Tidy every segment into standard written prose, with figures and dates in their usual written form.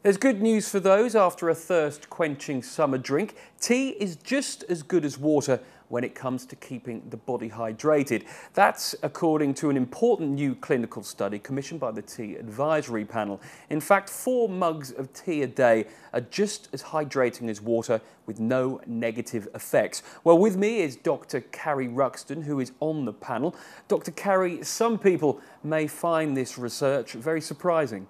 There's good news for those after a thirst-quenching summer drink. Tea is just as good as water when it comes to keeping the body hydrated. That's according to an important new clinical study commissioned by the Tea Advisory Panel. In fact, 4 mugs of tea a day are just as hydrating as water with no negative effects. Well, with me is Dr. Carrie Ruxton, who is on the panel. Dr. Carrie, some people may find this research very surprising.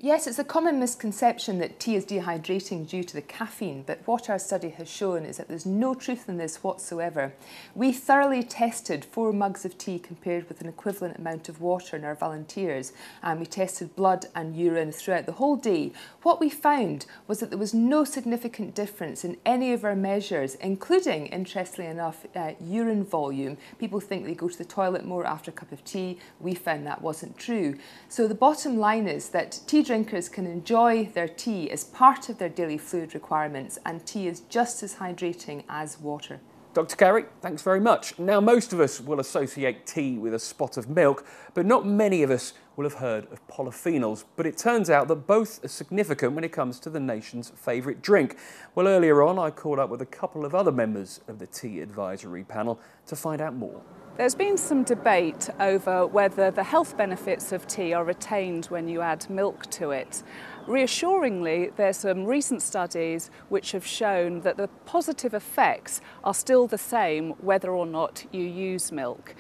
Yes, it's a common misconception that tea is dehydrating due to the caffeine, but what our study has shown is that there's no truth in this whatsoever. We thoroughly tested 4 mugs of tea compared with an equivalent amount of water in our volunteers, and we tested blood and urine throughout the whole day. What we found was that there was no significant difference in any of our measures, including, interestingly enough, urine volume. People think they go to the toilet more after a cup of tea. We found that wasn't true. So the bottom line is that tea drinkers can enjoy their tea as part of their daily fluid requirements, and tea is just as hydrating as water. Dr. Carrie, thanks very much. Now, most of us will associate tea with a spot of milk, but not many of us will have heard of polyphenols. But it turns out that both are significant when it comes to the nation's favourite drink. Well, earlier on, I caught up with a couple of other members of the Tea Advisory Panel to find out more. There's been some debate over whether the health benefits of tea are retained when you add milk to it. Reassuringly, there's some recent studies which have shown that the positive effects are still the same whether or not you use milk.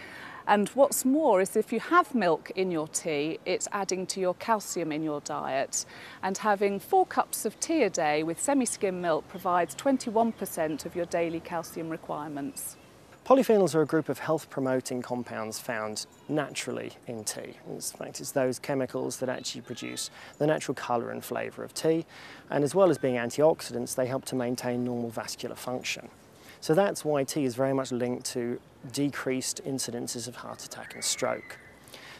And what's more is if you have milk in your tea, it's adding to your calcium in your diet. And having 4 cups of tea a day with semi-skim milk provides 21% of your daily calcium requirements. Polyphenols are a group of health-promoting compounds found naturally in tea. In fact, it's those chemicals that actually produce the natural colour and flavour of tea, and as well as being antioxidants, they help to maintain normal vascular function. So that's why tea is very much linked to decreased incidences of heart attack and stroke.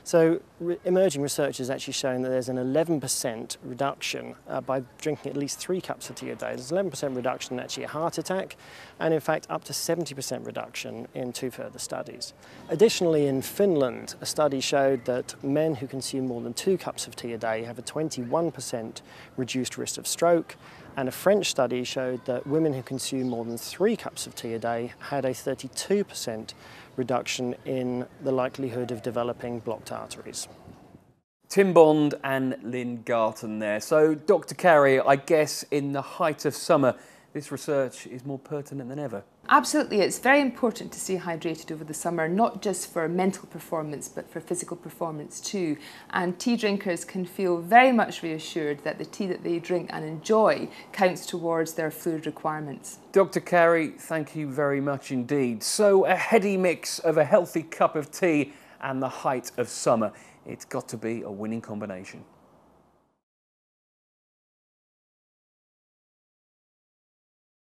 So emerging research has actually shown that there's an 11% reduction by drinking at least 3 cups of tea a day. There's an 11% reduction in actually a heart attack, and in fact up to 70% reduction in 2 further studies. Additionally, in Finland, a study showed that men who consume more than 2 cups of tea a day have a 21% reduced risk of stroke, and a French study showed that women who consume more than 3 cups of tea a day had a 32% reduction in the likelihood of developing blocked arteries. Tim Bond and Lynn Garton there. So, Dr. Carrie, I guess in the height of summer, this research is more pertinent than ever. Absolutely, it's very important to stay hydrated over the summer, not just for mental performance, but for physical performance too. And tea drinkers can feel very much reassured that the tea that they drink and enjoy counts towards their fluid requirements. Dr. Carrie, thank you very much indeed. So, a heady mix of a healthy cup of tea and the height of summer. It's got to be a winning combination.